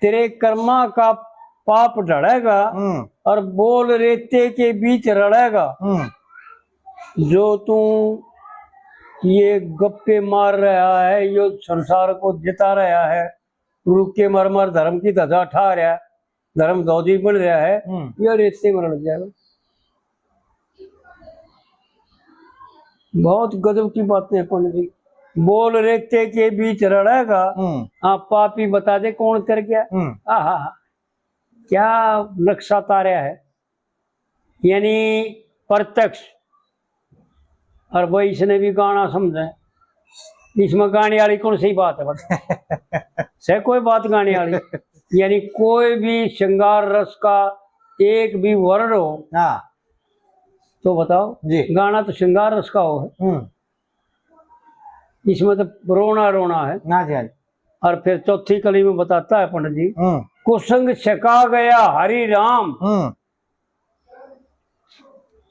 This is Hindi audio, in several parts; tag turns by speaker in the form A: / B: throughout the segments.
A: तेरे कर्मा का पाप ढड़ेगा और बोल रेते के बीच रड़ेगा। जो तू ये गप्पे मार रहा है, यो संसार को जिता रहा है, रुक के मर मर धर्म की ध्वजा ठा रहा है, धर्म दौजी बन रहा है, ये रेते में रड़ जाएगा। बहुत गजब की बातें हैं पंडित जी। बोल रेते के बीच रड़ेगा, हाँ पापी बता दे कौन कर गया। आहा, क्या नक्शा तारा है, यानी प्रत्यक्ष। और भाई इसने भी गाना समझा, इसमें गाने वाली कौन सी बात है बता से कोई बात गाने वाली, यानी कोई भी श्रृंगार रस का एक भी वर्ण हो तो बताओ जी, गाना तो श्रृंगार रस का हो। इसमें तो रोना रोना है ना जी। और फिर चौथी कली में बताता है पंडित जी, कुसंग छका गया हरि राम,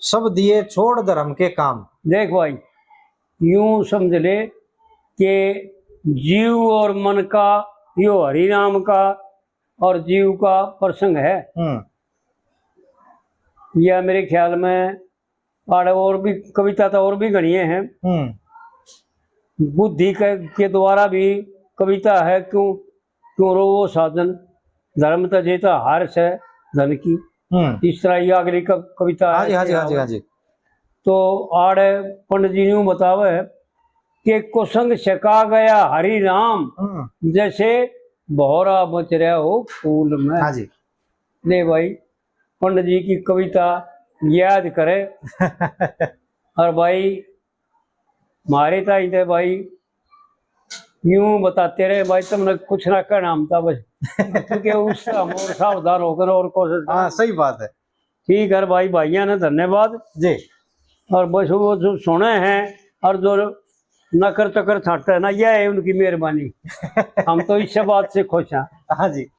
B: सब दिए छोड़ धर्म के काम।
A: देख भाई, यूं समझ ले कि जीव और मन का, यो हरि राम का और जीव का प्रसंग है। यह मेरे ख्याल में और भी कविता तो और भी गणीय हैं। बुद्धि के द्वारा भी कविता है, क्यों क्यों रो वो साधन, धर्म तो जेता हार्स है धन की। इस तरह ये अगली कविता है।
B: हाँ जी।
A: तो आड़े पंडित जी यूं बतावे कि कुसंग छका गया हरि राम, जैसे भौरा बच रहा हो फूल में।
B: हाँ जी।
A: ले भाई, पंडित जी की कविता याद करे और भाई मारे ताई थे भाई यूं बताते रहे भाई, तुमने कुछ ना कहना हम था बस क्योंकि उससे हम और सावधान होकर और कोशिश।
B: हाँ सही बात है।
A: ठीक है भाई, भाइया ने धन्यवाद जी। और बस वो जो सुने हैं और जो नकर चकर छाटते है ना, यह है उनकी मेहरबानी। हम तो इस बात से खुश हैं।
B: हाँ जी।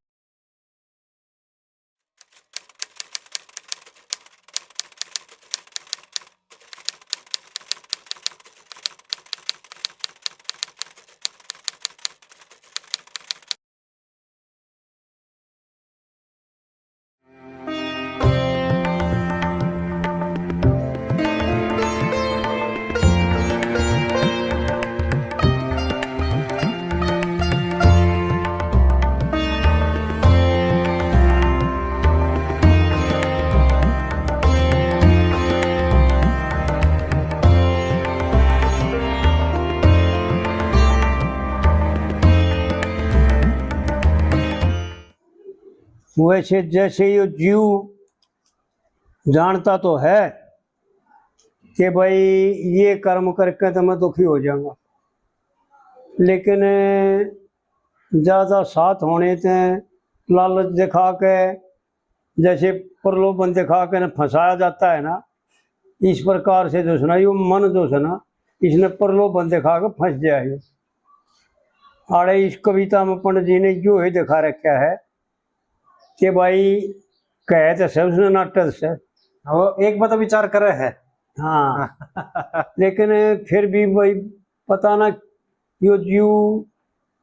A: वैसे जैसे ये जीव जानता तो है कि भाई ये कर्म करके तो मैं दुखी हो जाऊंगा, लेकिन ज़्यादा साथ होने से लालच दिखा के, जैसे प्रलोभन दिखा के ना फंसाया जाता है ना, इस प्रकार से जो सुना ये मन जो सुना इसने प्रलोभन दिखा के फंस जाए। आड़े इस कविता में पंडित जी ने जो ही दिखा रखा है कि भाई कहे तो सब उसने नाटक से
B: वो एक बात विचार कर रहे हैं।
A: हाँ लेकिन फिर भी भाई पता ना यो जीव,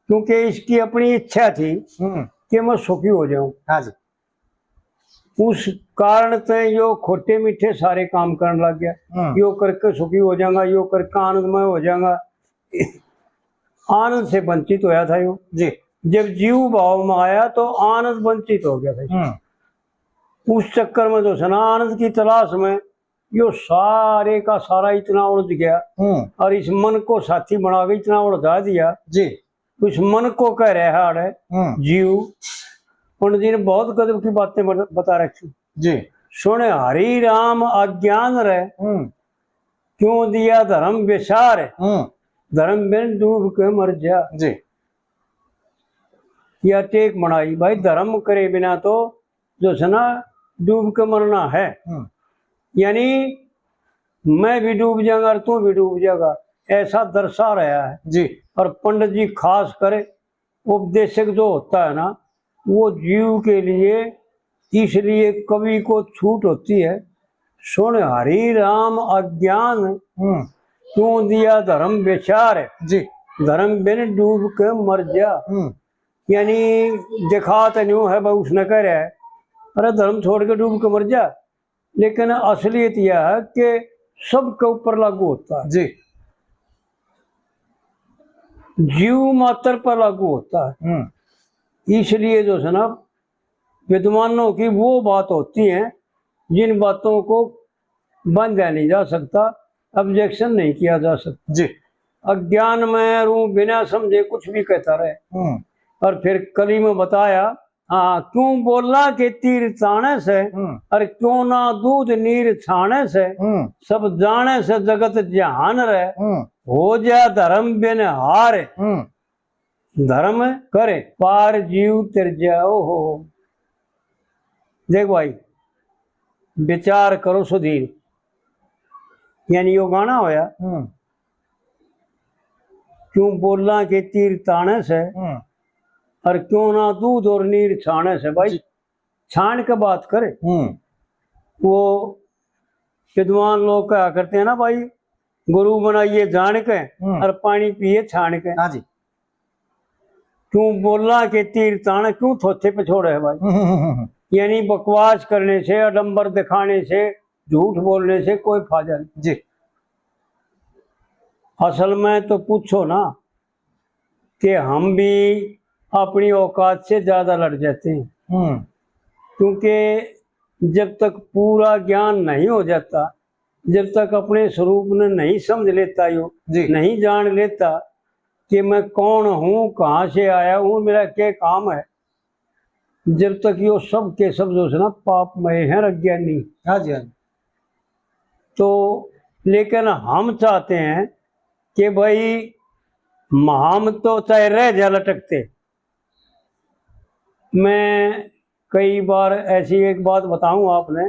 A: क्योंकि इसकी अपनी इच्छा थी कि मैं सुखी हो जाऊं।
B: हाँ जी।
A: उस कारण से यो खोटे मीठे सारे काम करने लग गया। यो करके सुखी हो जाऊंगा, यो करके आनंदमय हो जाऊंगा, आनंद से वंचित होया था यो जी। जब जीव भाव में आया तो आनंद वंचित हो गया था। उस चक्कर में जो सना आनंद की तलाश में यो सारे का सारा इतना उलझ गया और इस मन को साथी बना के इतना उलझा दिया जी। उस मन को कह रहा है जीव। पंडित जी ने बहुत गजब की बातें बता रखी जी। सुने हरि राम अज्ञान रहे, क्यों दिया धर्म विसार, धर्म बिन डूब के मर जा जी। या टेक बनाई भाई, धर्म करे बिना तो जो है ना डूब के मरना है। यानी मैं भी डूब जाऊंगा और तू भी डूब जाएगा, ऐसा दर्शा रहा है जी। और पंडित जी खास करे उपदेशक जो होता है ना, वो जीव के लिए इसलिए कवि को छूट होती है। सुन हरि राम अज्ञान, क्यों दिया धर्म विचार जी, धर्म बिन डूब के मर जा। यानी दिखा तो न्यू है भाई उसने कह रहा है अरे धर्म छोड़ के डूब के मर जा, लेकिन असलियत यह है कि सबके ऊपर लागू होता है,
B: जी।
A: जीव मात्र पर लागू होता है। इसलिए जो है ना विद्वानों की वो बात होती है जिन बातों को बांधा नहीं जा सकता, ऑब्जेक्शन नहीं किया जा सकता।
B: जी।
A: अज्ञान में रू बिना समझे कुछ भी कहता रहे। और फिर कली में बताया हाँ क्यों बोला के तीर ताने से और क्यों ना दूध नीर छाने से, सब जाने से जगत जहान रहे, हो जा धर्म बिन हार, धर्म करे पार जीव तिर जाओ हो। देख भाई विचार करो सुधीर, यानी यो गाना होया क्यों बोला के तीर ताने से और क्यों ना दूध और नीर छाने से। भाई छान के बात करे। वो विद्वान लोग क्या करते हैं ना भाई, गुरु बनाइए जान के और पानी पिए छान के।
B: हाँ जी।
A: क्यों बोला के तीर ताने, क्यों थोथे पे छोड़े है भाई। यानी बकवास करने से, अडंबर दिखाने से, झूठ बोलने से कोई फायदा नहीं
B: जी।
A: असल में तो पूछो ना कि हम भी अपनी औकात से ज्यादा लड़ जाते हैं, क्योंकि जब तक पूरा ज्ञान नहीं हो जाता, जब तक अपने स्वरूप ने नहीं समझ लेता, यो नहीं जान लेता कि मैं कौन हूँ, कहाँ से आया हूँ, मेरा क्या काम है, जब तक यो सब के सब जो है ना पापमय है, अज्ञानी।
B: हाँ जी। हाँ।
A: तो लेकिन हम चाहते हैं कि भाई हम तो चाहे रह जा लटकते। मैं कई बार ऐसी एक बात बताऊं आपने,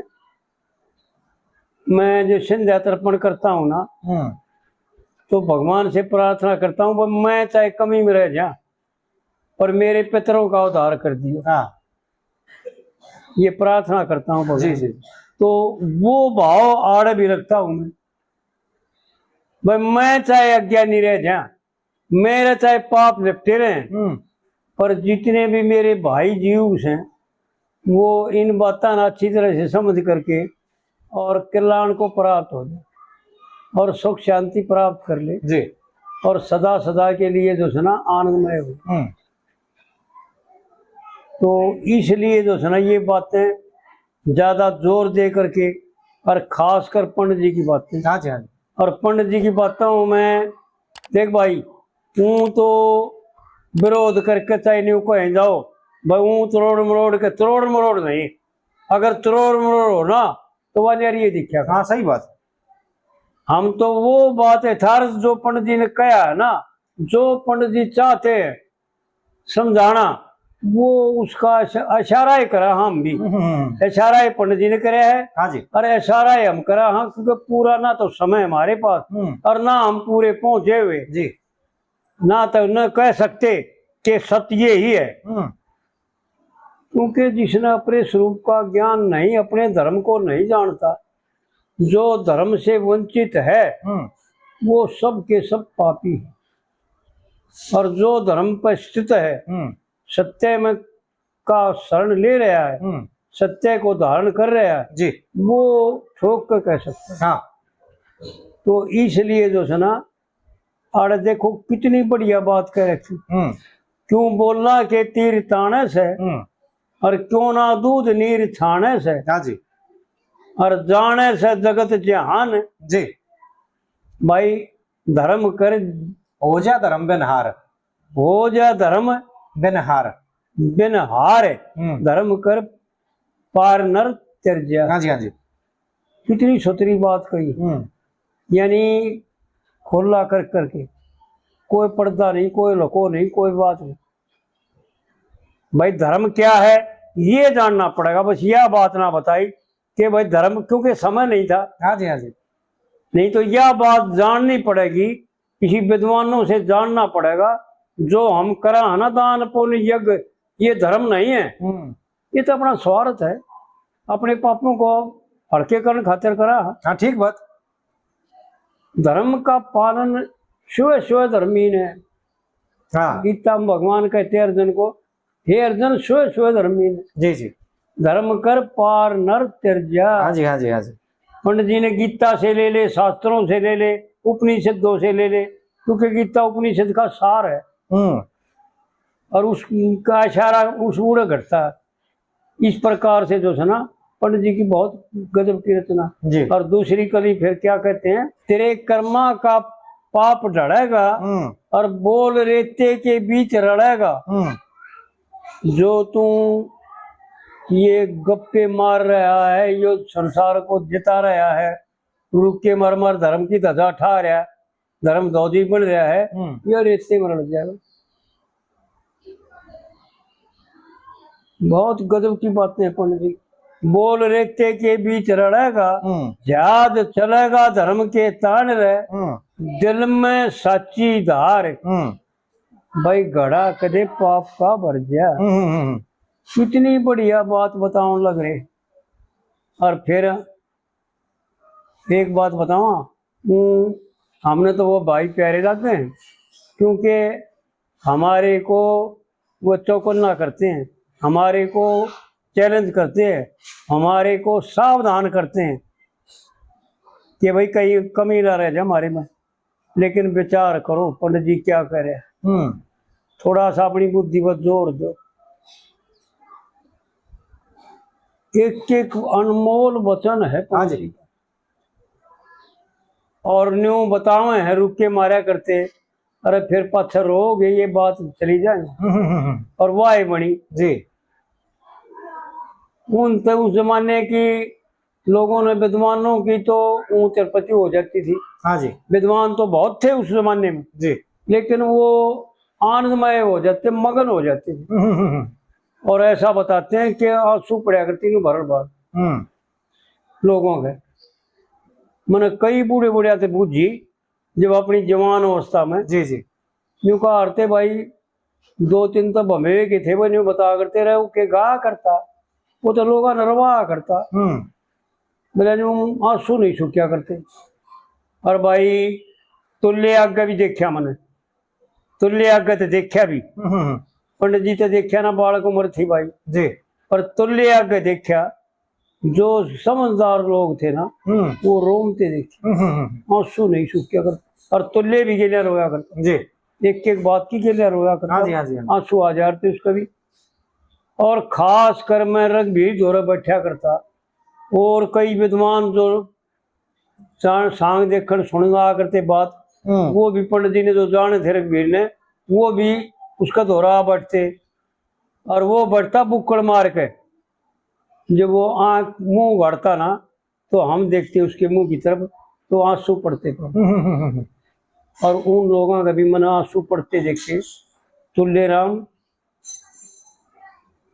A: मैं जो संध्या तर्पण करता हूं ना तो भगवान से प्रार्थना करता हूं मैं चाहे कमी में रह जा पर मेरे पितरों का उद्धार कर दियो। ये प्रार्थना करता हूं भगवान।
B: जी।
A: तो वो भाव आड़ भी रखता हूं मैं, भाई मैं चाहे अज्ञानी रह जा, मेरे चाहे पाप लिपटे रहे, पर जितने भी मेरे भाई जीव हैं वो इन बातों ना अच्छी तरह से समझ करके और कल्याण को प्राप्त हो जाए और सुख शांति प्राप्त कर ले
B: जी,
A: और सदा सदा के लिए जो है ना आनंदमय हो। तो इसलिए जो है ना ये बातें ज्यादा जोर दे करके, और खासकर पंडित जी की बातें।
B: हाँ जी। हाँ।
A: और पंडित जी की बातों में देख भाई तू तो विरोध करके चाहे नहीं कहीं जाओ भाई ऊ तरोड़ मरोड़ नहीं, अगर तरोड़ मरोड़ हो ना तो वह यार ये दिखा।
B: हाँ सही बात।
A: हम तो वो बात यथार्थ जो पंडित जी ने कहा है ना, जो पंडित जी चाहते हैं समझाना वो उसका इशारा ही करा, हम भी इशारा ही पंडित जी ने करे है।
B: हाँ जी।
A: अरे इशारा ही हम करा हाँ, क्योंकि पूरा ना तो समय हमारे पास और ना हम पूरे पहुंचे हुए
B: जी,
A: ना तो न कह सकते कि सत्य ही है, क्योंकि जिसने अपने स्वरूप का ज्ञान नहीं, अपने धर्म को नहीं जानता, जो धर्म से वंचित है वो सब के सब पापी है। और जो धर्म पर स्थित है, सत्य में का शरण ले रहा है, सत्य को धारण कर रहा है
B: जी,
A: वो ठोक कर कह सकते हैं।
B: हाँ।
A: तो इसलिए जो है ना और देखो कितनी बढ़िया बात कह रखी, क्यों बोलना के तीर ताने से और क्यों ना दूध नीर छाने से।
B: हाँ जी।
A: और जाने से जगत जहान
B: जी।
A: भाई धर्म कर
B: हो जा धर्म बिनहार,
A: हो जा धर्म
B: बिनहार,
A: बिनहार, धर्म कर पार नर तिर जा।
B: हाँ जी। हाँ जी।
A: कितनी सुथरी बात कही, यानी खुला कर करके, कोई पर्दा नहीं, कोई लको नहीं, कोई बात नहीं। भाई धर्म क्या है ये जानना पड़ेगा, बस यह बात ना बताई कि भाई धर्म, क्योंकि समय नहीं था।
B: हाँ जी। हाँ जी।
A: नहीं तो यह बात जाननी पड़ेगी, किसी विद्वानों से जानना पड़ेगा, जो हम करा है ना दान पुण्य यज्ञ, ये धर्म नहीं है, ये तो अपना स्वार्थ है, अपने पापों को हड़के करने खातिर करा।
B: हाँ ठीक बात।
A: धर्म का पालन स्व धर्मीन है।
B: हाँ।
A: गीता में भगवान कहते हैं अर्जुन को, हे अर्जुन सोए सोए धर्मी ने
B: जी जी।
A: धर्म कर पार नर त्यज्या।
B: हाँ जी हाँ जी हाँ जी।
A: पंडित जी ने गीता से ले ले, शास्त्रों से ले ले, उपनिषदों से ले ले, क्योंकि गीता उपनिषद का सार है और उसका इशारा उस ऊढ़ घटता है। इस प्रकार से जो है ना पंडित जी की बहुत गजब की रचना।
B: जी।
A: और दूसरी कली फिर क्या कहते हैं, तेरे कर्मा का पाप ढड़ेगा और बोल रेते के बीच रड़ेगा। जो तू ये गप्पे मार रहा है, यो संसार को जिता रहा है, रुक के मर मर धर्म की ध्वजा ठा रहा है, धर्म दौजी बन रहा है, ये रेते में लग जाएगा। बहुत गजब की बातें हैं पंडित जी। बोल रेते के बीच रड़ेगा, जहाज चलेगा धर्म के तान रहे, दिल में सच्ची धार। भाई घड़ा कदे पाप का भर गया। कितनी बढ़िया बात बताओ लग रहे। और फिर एक बात बताओ, हमने तो वो भाई प्यारे लगते हैं क्योंकि हमारे को वो चौकन्ना करते हैं, हमारे को चैलेंज करते हैं, हमारे को सावधान करते हैं कि भाई कहीं कमी ना रह जाए हमारे में। लेकिन विचार करो पंडित जी क्या कह रहे हैं, थोड़ा सा अपनी बुद्धि पर जोर दो। एक एक अनमोल वचन है पंडित जी का, और न्यू बतावे हैं रुक के मारा करते, अरे फिर पत्थर हो गए ये बात चली जाए। और वाह बनी
B: जी।
A: उस जमाने की लोगों ने विद्वानों की तो ऊंचरपची हो जाती थी।
B: हाँ जी।
A: विद्वान तो बहुत थे उस जमाने में
B: जी।
A: लेकिन वो आनंदमय हो जाते, मगन हो जाते थे। और ऐसा बताते हैं कि आंसू पड़ा करती थी भर बार लोगों के। मैंने कई बूढ़े बूढ़े थे बूझी जब अपनी जवान अवस्था में।
B: जी जी।
A: यूं कहा हरते भाई 2-3 तो भमे के थे, वो यूं बता करते रहे के गा करता, वो तो लोग नरवा करता। बोले यूं आंसू नहीं सूख्या करते। और भाई तुल्य आगे भी देखा मैंने, तुल्य आगे तो देखा भी, पंडित जी तो देखा ना बालक उम्र थी भाई
B: जी।
A: पर तुल्य आगे देखा। जो समझदार लोग थे ना वो रोमते देखे, आंसू नहीं सूख्या करते। और तुल्य भी गेलिया रोया करता
B: जी।
A: एक एक बात की गेलिया रोया करता।
B: हाँ जी हाँ जी।
A: आंसू आ जाते उसका भी। और खास कर मैं रघुवीर जोरे बैठा करता। और कई विद्वान जो सांग देखकर सुनगा करते बात, वो भी पंडित जी ने जो जाने थे रघुवीर ने, वो भी उसका दोहरा बैठते। और वो बैठता बुक्कड़ मार के, जब वो आँख मुंह गाड़ता ना तो हम देखते उसके मुंह की तरफ तो आंसू पड़ते थे। और उन लोगों का भी मन आंसू पड़ते देखते। तुल्य राम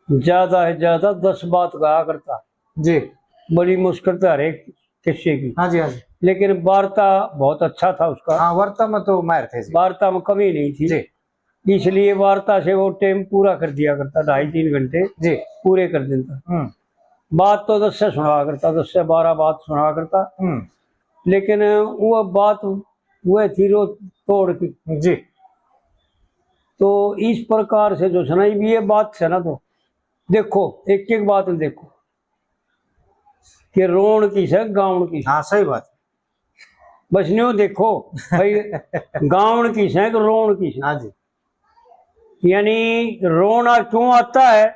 A: ज्यादा है ज्यादा 10 बात कहा करता
B: जी।
A: बड़ी मुश्किल था हर एक किस्से की।
B: हाँ जी हाँ जी।
A: लेकिन वार्ता बहुत अच्छा था उसका।
B: हाँ वार्ता में तो मार थे जी।
A: वार्ता में कमी नहीं थी
B: जी।
A: इसलिए वार्ता से वो टाइम पूरा कर दिया करता, 2.5-3 घंटे
B: जी
A: पूरे कर देता। बात तो 10 से सुना करता, 10 से 12 बात सुना करता। लेकिन वो बात वह थी रो तोड़ की
B: जी।
A: तो इस प्रकार से जो सुनाई भी ये बात है ना, तो देखो एक एक बात देखो कि रोण की से गाउन की।
B: हाँ सही बात।
A: बस न्यू देखो भाई गाउन की से रोण की से।
B: हाँ जी।
A: यानी रोना क्यों आता है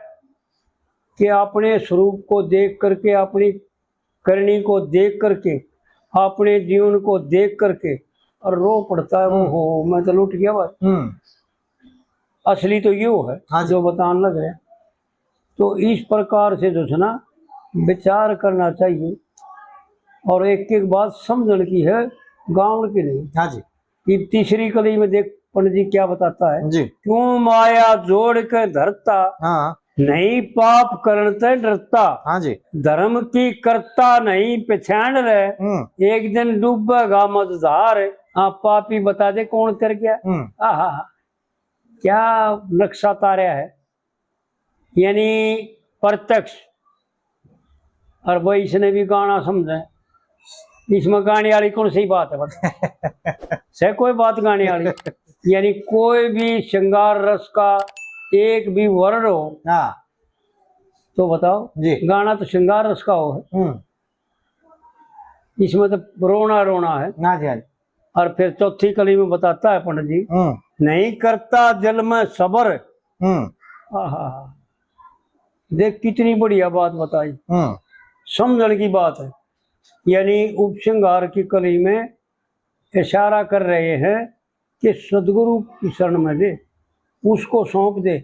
A: कि अपने स्वरूप को देख करके, अपनी करनी को देख करके, अपने जीवन को देख करके और रो पड़ता है। वो हो मैं तो लूट गया भाई। असली तो ये है। हाँ जो बताने लग रहे। तो इस प्रकार से जो है ना विचार करना चाहिए। और एक एक बात समझने की है, गाँव की नहीं।
B: हाँ जी।
A: ये तीसरी कली में देख पंडित जी क्या बताता है
B: जी।
A: क्यों माया जोड़ के धरता,
B: हाँ
A: नहीं पाप करते डरता।
B: हाँ जी।
A: धर्म की करता नहीं पहचान रहे, एक दिन डूबेगा मझधार। हाँ पापी बता दे कौन कर गया। आहा क्या नक्शा तारा है, यानी प्रत्यक्ष। और भाई इसने भी गाना समझे, इसमें गाने वाली कौन सी बात है बता से कोई बात गाने वाली। यानी कोई भी श्रृंगार रस का एक भी वर्ण हो
B: हाँ
A: तो बताओ।
B: जी।
A: गाना तो श्रृंगार रस का हो है, इसमें तो रोना रोना है।
B: हाँ जी हाँ जी।
A: और फिर चौथी कली में बताता है पंडित जी, नहीं करता दिल में सबर। आहा, देख कितनी बढ़िया बात बताई, समझने की बात है। यानी उपसंहार की कली में इशारा कर रहे हैं कि सदगुरु की शरण में दे, उसको सौंप दे,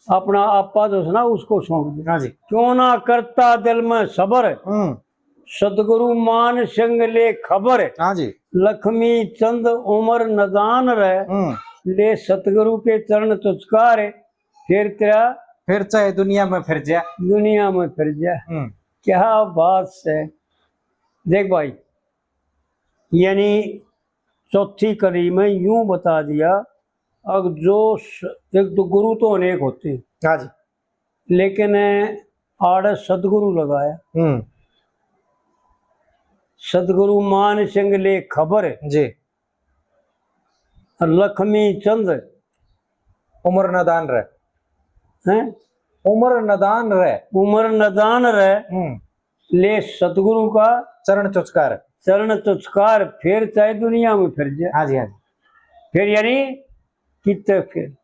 A: अपना आपा जो है ना उसको सौंप दे।
B: हाँ जी।
A: क्यों ना करता दिल में सबर, सदगुरु मान संग ले खबर।
B: हाँ जी।
A: लक्ष्मी चंद उमर नदान रहे, ले सतगुरु के चरण तुचकार, फिर तेरा
B: फिर चाहे दुनिया में फिर जा।
A: दुनिया में फिर जा। क्या बात है। देख भाई, यानी चौथी कड़ी में यूं बता दिया, अब जो एक तो गुरु तो अनेक होते हैं,
B: हाँ जी,
A: लेकिन आड़ सदगुरु लगाया। सदगुरु मान सिंह ले खबर
B: जी।
A: लक्ष्मी चंद
B: उम्र नदान रहे
A: हैं,
B: उम्र नदान रहे
A: उम्र नदान रहे, ले सतगुरु का
B: चरण चुचकार।
A: चरण तुचकार, फिर चाहे दुनिया में फिर जाए।
B: हाँ जी हाँ जी।
A: फिर यानी कितने फिर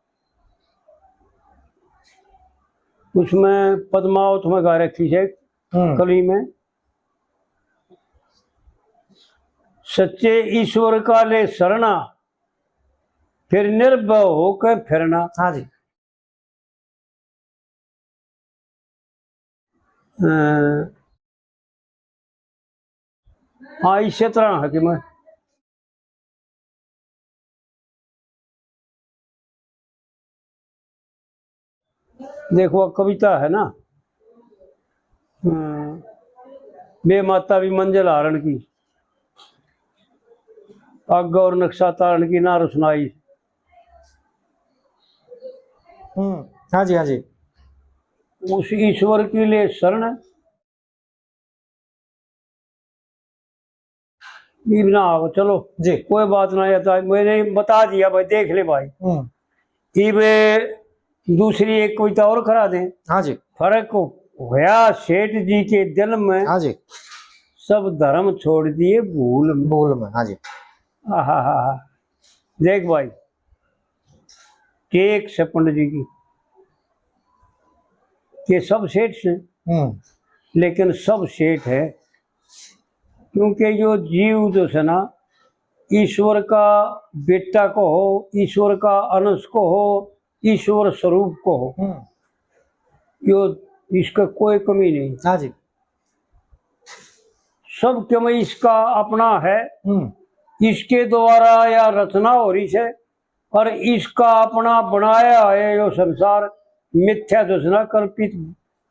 A: उसमें पद्मावत में गा रखी है कली में, सच्चे ईश्वर का ले शरणा, फिर निर्भय होकर फिरना।
B: हाँ जी।
A: हाँ इसी तरह है कि मैं देखो कविता है ना, बे माता भी मंजिल हारण की, आग और नक्शा तारण की ना रुसनाई।
B: हाँ जी हाँ जी।
A: उस ईश्वर के लिए शरण ना हो। चलो
B: जी।
A: कोई बात ना, आता मैंने बता दिया भाई, देख ले भाई। दूसरी एक कविता और करा दें।
B: हाँ जी।
A: फर्क होया सेठ जी के दिल में,
B: हाँ जी।
A: सब धर्म छोड़ दिए भूल में।
B: भूल में। हाँ जी।
A: आहा, देख भाई, टेक से पंडित जी की के सब सेठ से, लेकिन सब सेठ है क्योंकि जो जीव जो है ना, ईश्वर का बेटा को हो, ईश्वर का अंश को हो, ईश्वर स्वरूप को हो, यो इसका कोई कमी नहीं।
B: हाँ जी।
A: सब क्यों इसका अपना है, इसके द्वारा या रचना हो रही है, और इसका अपना बनाया है। यो संसार मिथ्या दूसरा कल्पित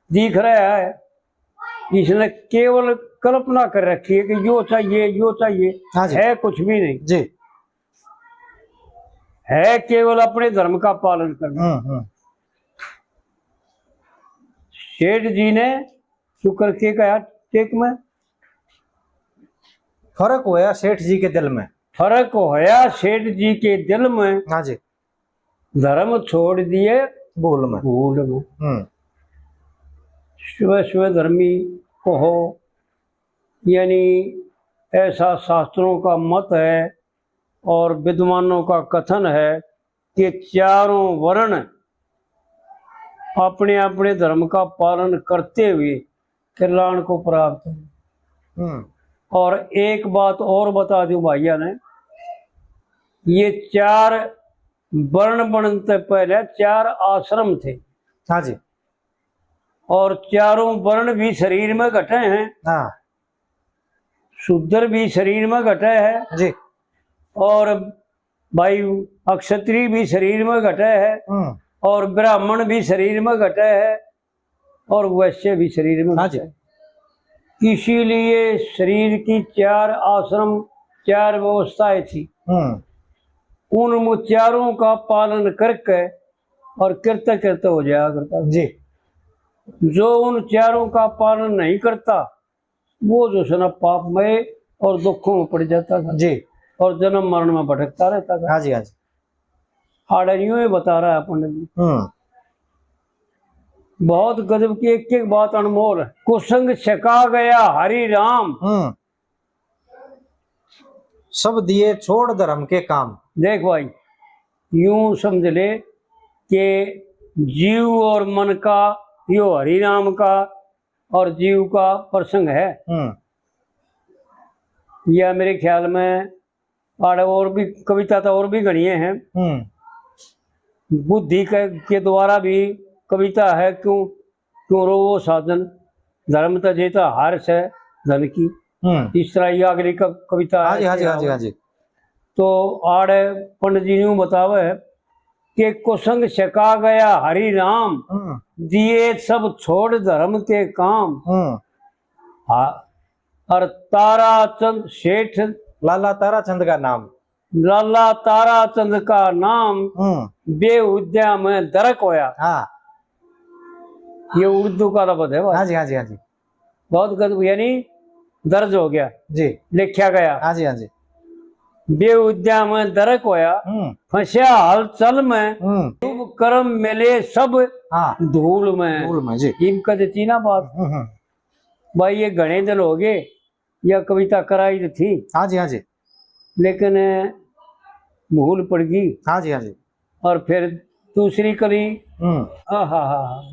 A: दिख रहा है, इसने केवल कल्पना कर रखी है कि यो चाहिए यो चाहिए।
B: हाँ जी।
A: है कुछ भी नहीं
B: जी।
A: है केवल अपने धर्म का पालन करना। सेठ जी ने शुक्र के कहा टेक में,
B: फर्क होया सेठ जी के दिल में,
A: फर्क होया सेठ जी के दिल में।
B: हाँ जी।
A: धर्म छोड़ दिए
B: भूल में।
A: भूल में। स्व धर्मी को हो, यानी ऐसा शास्त्रों का मत है और विद्वानों का कथन है कि चारों वर्ण अपने अपने धर्म का पालन करते हुए कल्याण को प्राप्त है। और एक बात और बता दूं भैया ने, ये चार वर्ण बनते पहले चार आश्रम थे।
B: हाँ जी।
A: और चारों वर्ण भी शरीर में घटे हैं।
B: हाँ।
A: शूद्र भी शरीर में घटे है
B: जी।
A: और भाई अक्षत्रिय भी शरीर में घटे है, और ब्राह्मण भी शरीर में घटे है, और वैश्य भी शरीर में घटे है। इसीलिए शरीर की चार आश्रम चार व्यवस्थाएं थी, उन चारों का पालन करके और कृत्य कृत्य हो जाया करता जी। जो उन चारों का पालन नहीं करता वो जो है ना पापमय और दुखों में पड़ जाता था जी, और जन्म मरण में भटकता रहता था।
B: हाँ जी हाँ जी।
A: आड़ा यूं ही बता रहा है पंडित जी। बहुत गजब की एक एक बात अनमोल है। कुसंग छका गया हरि राम।
B: सब दिए छोड़ धर्म के काम।
A: देख भाई, यूं समझ ले कि जीव और मन का, यो हरि राम का और जीव का प्रसंग है। यह मेरे ख्याल में आड़े और भी कविता तो और भी गढ़ी हैं। बुद्धि के द्वारा भी कविता है। क्यों क्यों रो वो साधन धर्म तो जेता हार्स है धन की। इस तरह ये अगली कविता
B: हाँ जी हाँ जी हाँ जी हाँ जी।
A: तो आड़े पंडित जी यूं बतावे कि कुसंग छका गया हरि राम, दिए सब छोड़ धर्म के काम। हाँ, और ताराचंद सेठ,
B: लाला ताराचंद का नाम,
A: लाला ताराचंद का नाम, बेहुद्या में दरक होया।
B: हाँ
A: ये उर्दू का लफ्ज है।
B: हाँ जी हाँ जी हाँ जी।
A: बहुत गजब, यानी दर्ज हो गया
B: जी,
A: लिखा गया।
B: हाँ जी हाँ जी।
A: बेउद्या में दरक होया, फंसा हलचल में, शुभ कर्म मिले सब धूल में।
B: धूल में जी।
A: इनका देती ना बात। भाई ये घने दिन हो गए, यह कविता कराई तो थी।
B: हाँ जी हाँ जी।
A: लेकिन भूल पड़ गई।
B: हाँ जी हाँ जी।
A: और फिर दूसरी कली,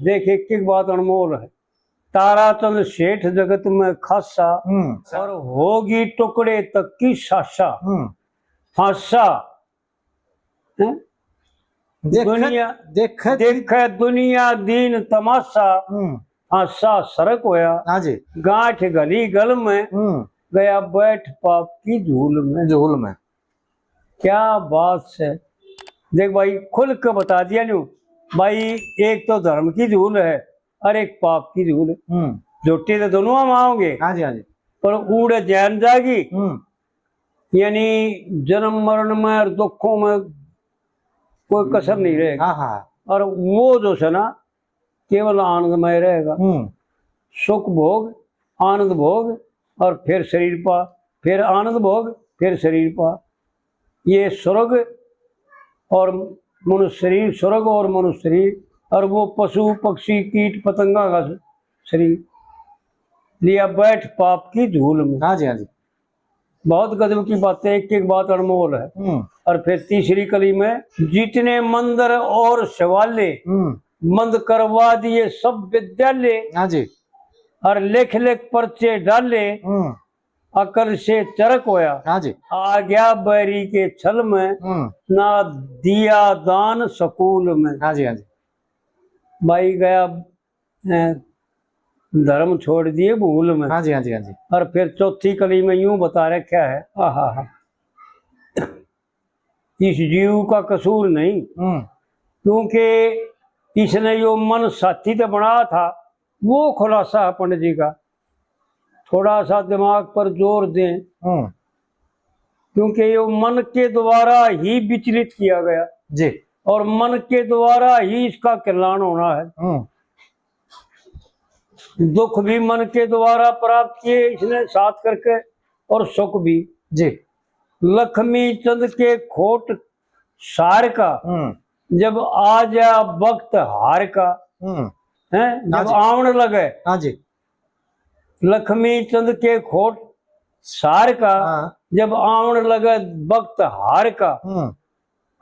A: देख एक एक बात अनमोल है। ताराचंद सेठ जगत में खासा, और होगी टुकड़े तक की सासा। फांसा दुनिया
B: देख
A: दुनिया दीन तमाशा। फांसा सरक होया,
B: हाँ जी।
A: गांठ गली गल में, गया बैठ पाप की झूल में।
B: झूल में
A: क्या बात है। देख भाई, खुल के बता दिया न्यू भाई, एक तो धर्म की झूल है और एक पाप की झूल है। झूठी तो दोनों हम आओगे।
B: हाँ जी हाँ जी।
A: पर उड़े जैन जागी, यानी जन्म मरण में और दुखों में कोई कसर नहीं रहेगा। और वो जो है ना केवल आनंदमय रहेगा। सुख भोग, आनंद भोग, और फिर शरीर पा, फिर आनंद भोग, फिर शरीर पा। ये स्वर्ग और मनुष्य शरीर, स्वर्ग और मनुष्य शरीर, और वो पशु पक्षी कीट पतंगा का शरीर लिया बैठ पाप की झूल में।
B: हाँ जी हाँ जी।
A: बहुत गजब की बातें, एक एक बात अनमोल है। और फिर तीसरी कली में, जितने मंदिर और शिवालय, मंद करवा दिए सब विद्यालय।
B: हाँ जी।
A: और लेख लेख पर्चे डाले, अकल से चरक होया।
B: हाँ जी।
A: आ गया बैरी के छल में, ना दिया दान सकूल में।
B: हाँ जी हाँ जी।
A: भाई गया धर्म छोड़ दिए भूल में।
B: हाँ जी हाँ जी हाँ जी।
A: और फिर चौथी कली में यूं बता रखा है, इस जीव का कसूर नहीं, क्योंकि इसने जो मन साथी तो बना था, वो खुलासा है पंडित जी का। थोड़ा सा दिमाग पर जोर दें, क्योंकि ये मन के द्वारा ही विचलित किया गया
B: जी,
A: और मन के द्वारा ही इसका कल्याण होना है। दुख भी मन के द्वारा प्राप्त किए इसने साथ करके, और सुख भी
B: जी।
A: लक्ष्मी चंद के खोट सार का, जब आ जा वक्त हार का, है जब आवन लगे।
B: हाँ जी।
A: लक्ष्मी चंद के खोट सार का, जब आवन लगे वक्त हार का,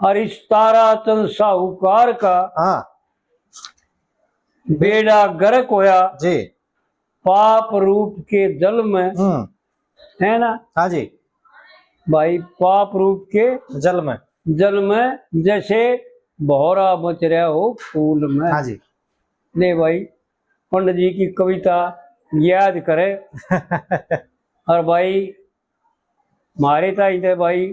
A: और इस ताराचंद साहूकार का बेड़ा गर्क होया
B: जी,
A: पाप रूप के जल में। है ना।
B: हाँ जी
A: भाई, पाप रूप के जल में जैसे भौरा बच रहा हो फूल में।
B: हाँ जी।
A: ले भाई, पंडित जी की कविता याद करे। और भाई मारे ताई थे भाई,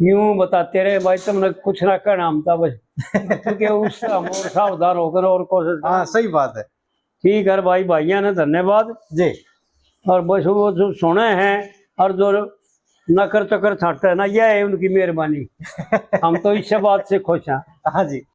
A: यूं बताते रहे भाई, तुमने कुछ ना कहना हम था बस, क्योंकि उससे हम और सावधान होकर और कोशिश।
B: हाँ सही बात है।
A: ठीक है भाई, भाइया ने धन्यवाद
B: जी।
A: और बस वो जो सुने हैं और जो नकर चकर छाटते है ना, यह है उनकी मेहरबानी। हम तो इस बात से खुश हैं।
B: हाँ जी।